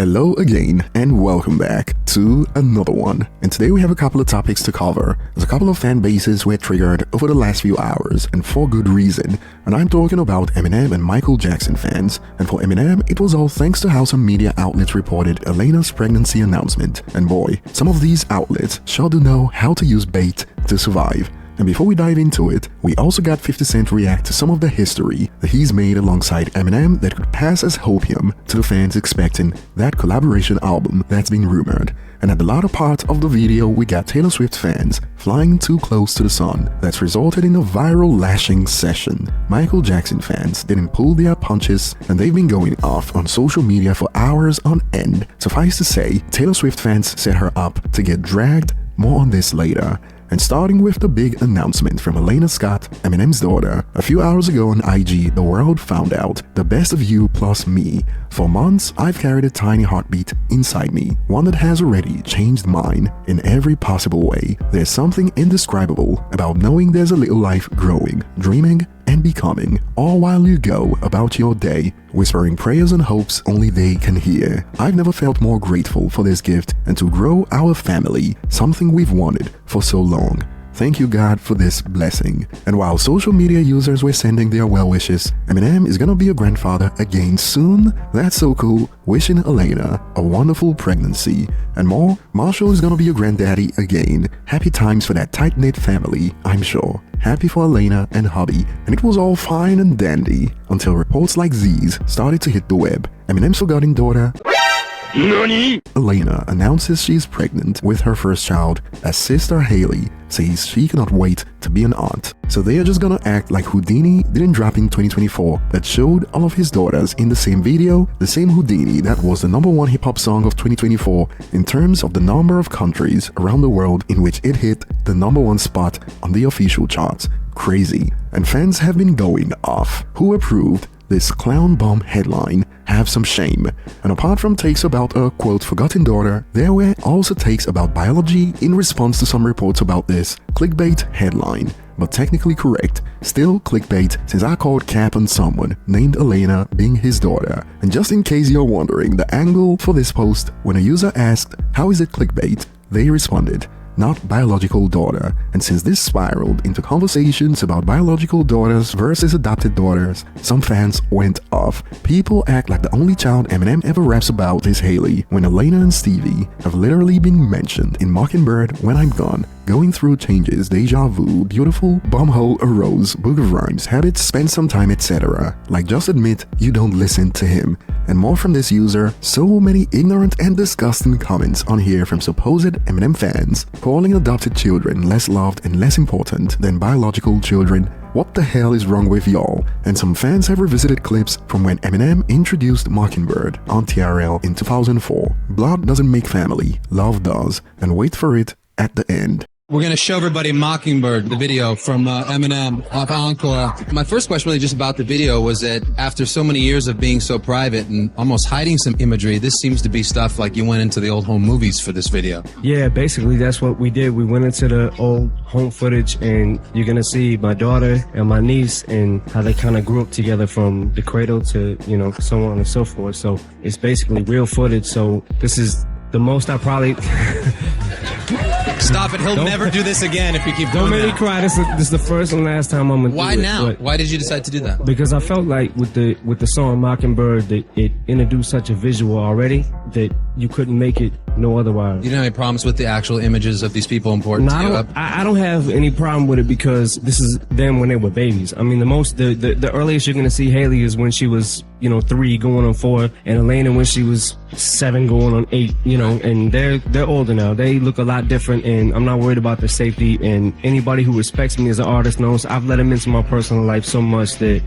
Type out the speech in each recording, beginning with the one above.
Hello again and welcome back to another one. And today we have a couple of topics to cover. There's a couple of fan bases were triggered over the last few hours, and for good reason. And I'm talking about Eminem and Michael Jackson fans. And for Eminem, it was all thanks to how some media outlets reported Elena's pregnancy announcement. And boy, some of these outlets sure do know how to use bait to survive. And before we dive into it, we also got 50 Cent react to some of the history that he's made alongside Eminem that could pass as hopium to the fans expecting that collaboration album that's been rumored. And at the latter part of the video, we got Taylor Swift fans flying too close to the sun that's resulted in a viral lashing session. Michael Jackson fans didn't pull their punches and they've been going off on social media for hours on end. Suffice to say, Taylor Swift fans set her up to get dragged. More on this later. And starting with the big announcement from Elena Scott, Eminem's daughter. A few hours ago on IG, the world found out the best of you plus me. For months, I've carried a tiny heartbeat inside me, one that has already changed mine in every possible way. There's something indescribable about knowing there's a little life growing, dreaming, and becoming, all while you go about your day, whispering prayers and hopes only they can hear. I've never felt more grateful for this gift and to grow our family, something we've wanted for so long. Thank you, God, for this blessing. And while social media users were sending their well wishes, Eminem is gonna be a grandfather again soon. That's so cool. Wishing Elena a wonderful pregnancy. And more, Marshall is gonna be a granddaddy again. Happy times for that tight-knit family, I'm sure. Happy for Elena and hubby, and it was all fine and dandy until reports like these started to hit the web. Eminem's forgotten daughter Nani? Elena announces she's pregnant with her first child as sister Haley says she cannot wait to be an aunt. So they are just gonna act like Houdini didn't drop in 2024 that showed all of his daughters in the same video, the same Houdini that was the #1 hip-hop song of 2024 in terms of the number of countries around the world in which it hit the #1 spot on the official charts. Crazy. And fans have been going off. Who approved this clown bomb headline? Have some shame. And apart from takes about a quote forgotten daughter, there were also takes about biology in response to some reports about this clickbait headline. But technically correct, still clickbait since I called cap on someone named Elena being his daughter. And just in case you're wondering the angle for this post, when a user asked how is it clickbait, they responded, not biological daughter. And since this spiraled into conversations about biological daughters versus adopted daughters, some fans went off. People act like the only child Eminem ever raps about is Haley, when Elena and Stevie have literally been mentioned in Mockingbird, When I'm Gone, Going Through Changes, Deja Vu, Beautiful, Bumhole, A Rose, Book of Rhymes, Habits, Spend Some Time, etc. Like, just admit you don't listen to him. And more from this user, so many ignorant and disgusting comments on here from supposed Eminem fans, calling adopted children less loved and less important than biological children. What the hell is wrong with y'all? And some fans have revisited clips from when Eminem introduced Mockingbird on TRL in 2004. Blood doesn't make family, love does, and wait for it at the end. We're going to show everybody Mockingbird, the video from Eminem off Encore. My first question really just about the video was that after so many years of being so private and almost hiding some imagery, this seems to be stuff like you went into the old home movies for this video. Yeah, basically that's what we did. We went into the old home footage and you're going to see my daughter and my niece and how they kind of grew up together from the cradle to, you know, so on and so forth. So it's basically real footage. So this is the most I probably... Stop it. He'll never do this again if you keep doing that. Don't make me cry. This is the first and last time I'm going to do it. Why now? Why did you decide to do that? Because I felt like with the song Mockingbird that it introduced such a visual already that you couldn't make it no otherwise. You didn't have any problems with the actual images of these people important to you? I don't have any problem with it because this is them when they were babies. I mean, the earliest you're going to see Haley is when she was, 3 going on 4, and Elena when she was 7 going on 8, and they're older now. They look a lot different, and I'm not worried about their safety. And anybody who respects me as an artist knows I've let them into my personal life so much that,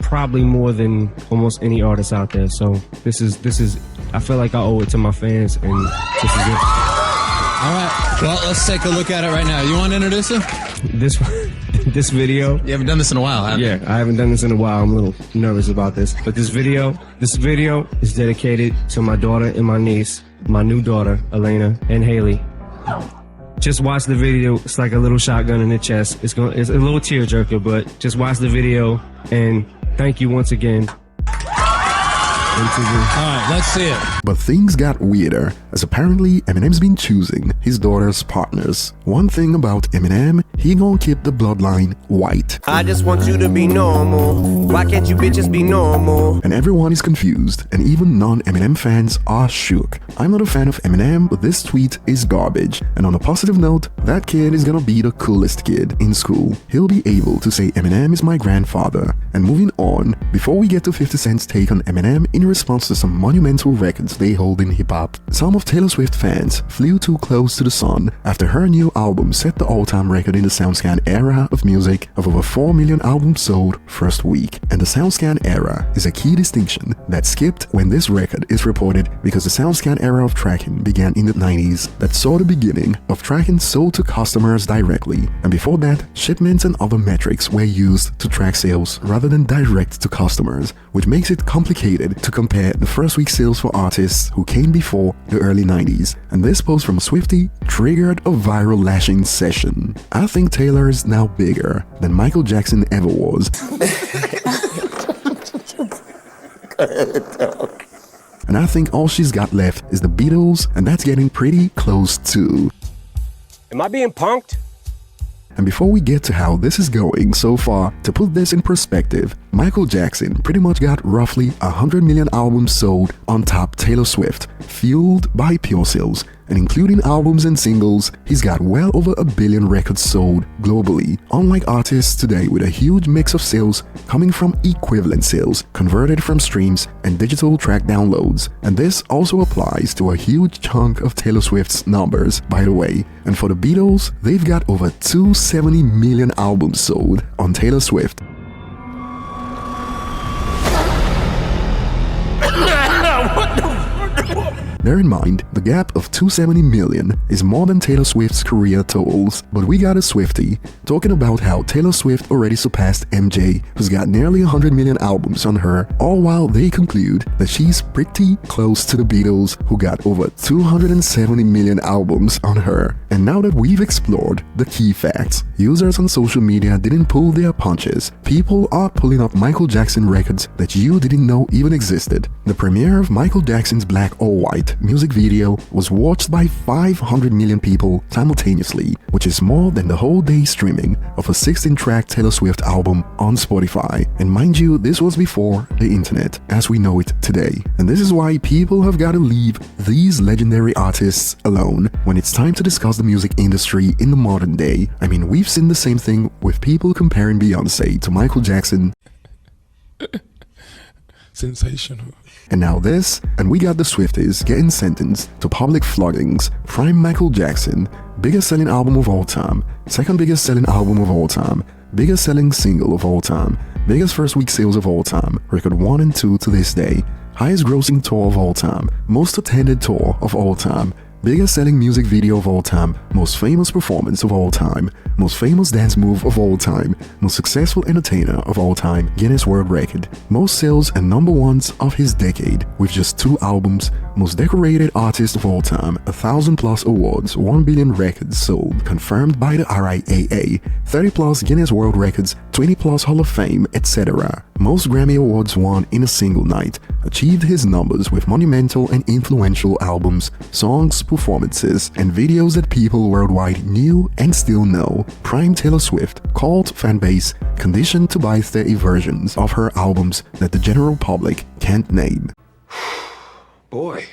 probably more than almost any artist out there. So this is I feel like I owe it to my fans, and this is it. All right, well, let's take a look at it right now. You want to introduce it? This video. You haven't done this in a while, have you? Yeah, I haven't done this in a while. I'm a little nervous about this. But this video is dedicated to my daughter and my niece, my new daughter, Elena and Haley. Just watch the video. It's like a little shotgun in the chest. It's a little tearjerker, but just watch the video and thank you once again. All right, let's see it. But things got weirder, as apparently Eminem's been choosing his daughter's partners. One thing about Eminem, he gon' keep the bloodline white. I just want you to be normal. Why can't you bitches be normal? And everyone is confused, and even non-Eminem fans are shook. I'm not a fan of Eminem, but this tweet is garbage. And on a positive note, that kid is gonna be the coolest kid in school. He'll be able to say Eminem is my grandfather. And moving on, before we get to 50 Cent's take on Eminem in response to some monumental records they hold in hip-hop, some of Taylor Swift fans flew too close to the sun after her new album set the all-time record in the SoundScan era of music of over 4 million albums sold first week. And the SoundScan era is a key distinction that skipped when this record is reported, because the SoundScan era of tracking began in the 90s that saw the beginning of tracking sold to customers directly, and before that, shipments and other metrics were used to track sales rather than direct to customers, which makes it complicated to compare the first week sales for artists who came before the early 90s. And this post from a Swiftie triggered a viral lashing session. I think Taylor is now bigger than Michael Jackson ever was. And I think all she's got left is the Beatles, and that's getting pretty close too. Am I being punked? And before we get to how this is going so far, to put this in perspective, Michael Jackson pretty much got roughly 100 million albums sold on top Taylor Swift, fueled by pure sales. And including albums and singles, he's got well over 1 billion records sold globally, unlike artists today with a huge mix of sales coming from equivalent sales, converted from streams and digital track downloads. And this also applies to a huge chunk of Taylor Swift's numbers, by the way. And for the Beatles, they've got over 270 million albums sold on Taylor Swift. Bear in mind, the gap of 270 million is more than Taylor Swift's career totals, but we got a Swiftie talking about how Taylor Swift already surpassed MJ, who's got nearly 100 million albums on her, all while they conclude that she's pretty close to the Beatles, who got over 270 million albums on her. And now that we've explored the key facts, users on social media didn't pull their punches. People are pulling up Michael Jackson records that you didn't know even existed. The premiere of Michael Jackson's Black or White music video was watched by 500 million people simultaneously, which is more than the whole day streaming of a 16-track Taylor Swift album on Spotify. And mind you, this was before the internet as we know it today. And this is why people have got to leave these legendary artists alone when it's time to discuss the music industry in the modern day. I mean, we've seen the same thing with people comparing Beyonce to Michael Jackson. Sensational. And now this, and we got the Swifties getting sentenced to public floggings. Prime Michael Jackson, biggest selling album of all time, second biggest selling album of all time, biggest selling single of all time, biggest first week sales of all time, record 1 and 2 to this day, highest grossing tour of all time, most attended tour of all time, biggest selling music video of all time, most famous performance of all time, most famous dance move of all time, most successful entertainer of all time, Guinness World Record, most sales and number ones of his decade with just 2 albums, most decorated artist of all time, 1,000+ awards, 1 billion records sold, confirmed by the RIAA, 30+ Guinness World Records, 20+ Hall of Fame, etc. Most Grammy Awards won in a single night, achieved his numbers with monumental and influential albums, songs, performances, and videos that people worldwide knew and still know. Prime Taylor Swift, cult fan base, conditioned to buy 30 versions of her albums that the general public can't name. Boy,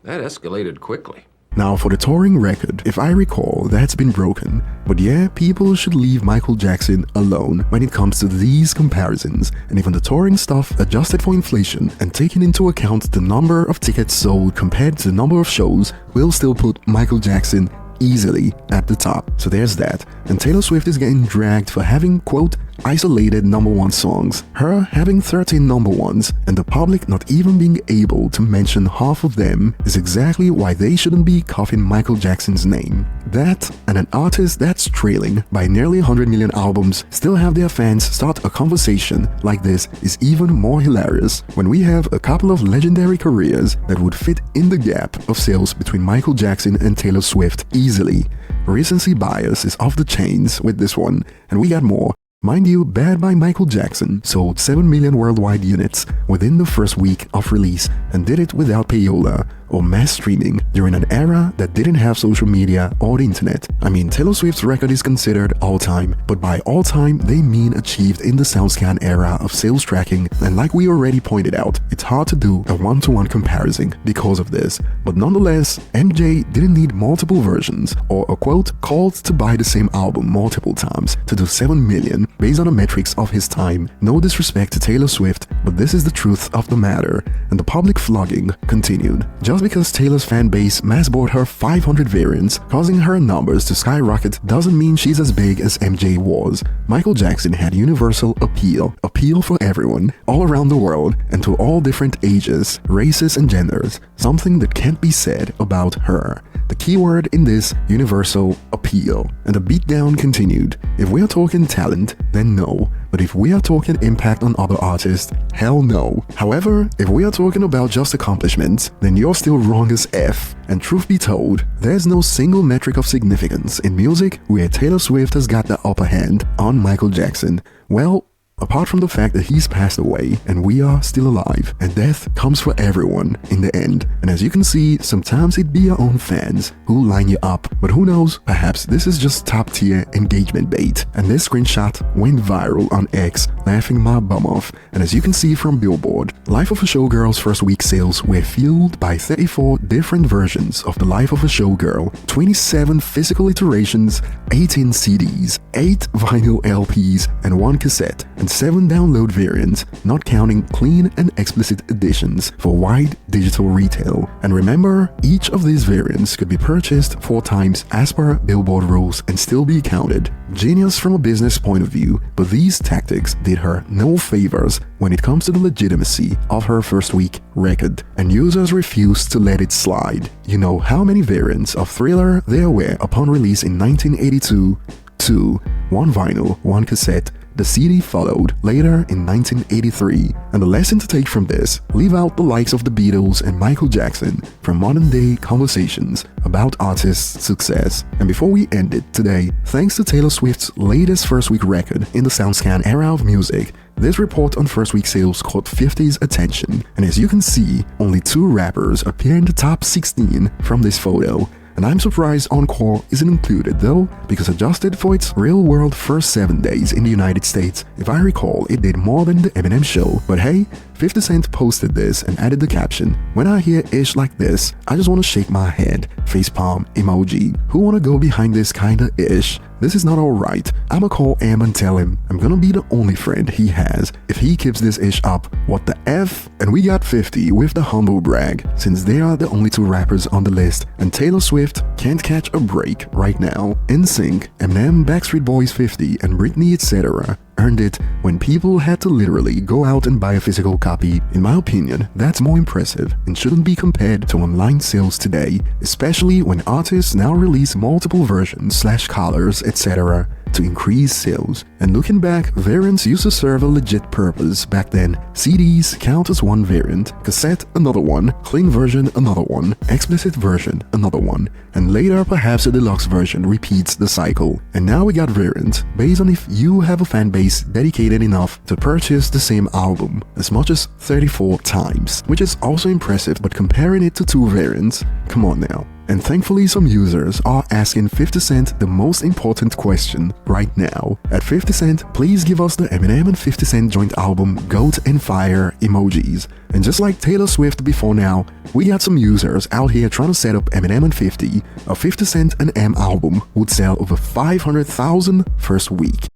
that escalated quickly. Now for the touring record, if I recall, that's been broken. But yeah, people should leave Michael Jackson alone when it comes to these comparisons. And even the touring stuff, adjusted for inflation and taking into account the number of tickets sold compared to the number of shows, will still put Michael Jackson easily at the top. So there's that. And Taylor Swift is getting dragged for having, quote, isolated #1 songs, her having 13 #1s, and the public not even being able to mention half of them is exactly why they shouldn't be coughing Michael Jackson's name. That, and an artist that's trailing by nearly 100 million albums still have their fans start a conversation like this is even more hilarious when we have a couple of legendary careers that would fit in the gap of sales between Michael Jackson and Taylor Swift easily. Recency bias is off the chains with this one, and we got more. Mind you, Bad by Michael Jackson sold 7 million worldwide units within the first week of release and did it without payola or mass streaming during an era that didn't have social media or the internet. I mean, Taylor Swift's record is considered all-time, but by all-time they mean achieved in the SoundScan era of sales tracking, and like we already pointed out, it's hard to do a one-to-one comparison because of this. But nonetheless, MJ didn't need multiple versions or a quote called to buy the same album multiple times to do 7 million based on the metrics of his time. No disrespect to Taylor Swift, but this is the truth of the matter, and the public flogging continued. Just because Taylor's fan base mass bought her 500 variants, causing her numbers to skyrocket, doesn't mean she's as big as MJ was. Michael Jackson had universal appeal for everyone, all around the world, and to all different ages, races, and genders, something that can't be said about her. The keyword in this, universal appeal. And the beatdown continued. If we are talking talent, then no. But if we are talking impact on other artists, hell no. However, if we are talking about just accomplishments, then you're still wrong as F. And truth be told, there's no single metric of significance in music where Taylor Swift has got the upper hand on Michael Jackson. Well, apart from the fact that he's passed away and we are still alive, and death comes for everyone in the end. And as you can see, sometimes it be your own fans who line you up, but who knows, perhaps this is just top tier engagement bait. And this screenshot went viral on X, laughing my bum off. And as you can see from Billboard, Life of a Showgirl's first week sales were fueled by 34 different versions of the Life of a Showgirl, 27 physical iterations, 18 CDs, 8 vinyl LPs, and 1 cassette, and 7 download variants, not counting clean and explicit editions for wide digital retail. And remember, each of these variants could be purchased 4 times as per Billboard rules and still be counted. Genius from a business point of view, but these tactics did her no favors when it comes to the legitimacy of her first week record, and users refused to let it slide. You know how many variants of Thriller there were upon release in 1982? 2, 1 vinyl, 1 cassette. The CD followed later in 1983, and the lesson to take from this, leave out the likes of the Beatles and Michael Jackson from modern-day conversations about artists' success. And before we end it today, thanks to Taylor Swift's latest first-week record in the SoundScan era of music, this report on first-week sales caught 50's attention, and as you can see, only 2 rappers appear in the top 16 from this photo. And I'm surprised Encore isn't included though, because adjusted for its real-world first 7 days in the United States, if I recall, it did more than the Eminem show. But hey, 50 Cent posted this and added the caption, "When I hear ish like this, I just want to shake my head, facepalm emoji. Who wanna go behind this kinda ish? This is not alright. I'ma call Em and tell him I'm gonna be the only friend he has if he keeps this ish up. What the F?" And we got 50 with the humble brag, since they are the only 2 rappers on the list, and Taylor Swift can't catch a break right now. NSYNC, Eminem, Backstreet Boys 50, and Britney etc. earned it when people had to literally go out and buy a physical copy. In my opinion, that's more impressive and shouldn't be compared to online sales today, especially when artists now release multiple versions, colors, etc. to increase sales. And looking back, variants used to serve a legit purpose back then. CDs count as 1 variant, cassette another one, clean version another one, explicit version another one, and later perhaps a deluxe version repeats the cycle. And now we got variants based on if you have a fan base dedicated enough to purchase the same album as much as 34 times, which is also impressive, but comparing it to 2 variants, come on now. And thankfully some users are asking 50 Cent the most important question right now. At 50 Cent, please give us the Eminem and 50 Cent joint album GOAT and Fire emojis. And just like Taylor Swift before now, we got some users out here trying to set up Eminem and 50. A 50 Cent and M album would sell over 500,000 first week.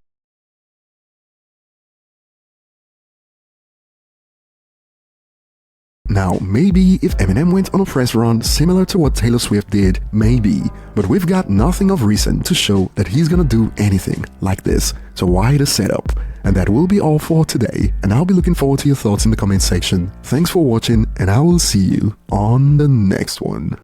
Now, maybe if Eminem went on a press run similar to what Taylor Swift did, maybe, but we've got nothing of recent to show that he's gonna do anything like this, so why the setup? And that will be all for today, and I'll be looking forward to your thoughts in the comment section. Thanks for watching, and I will see you on the next one.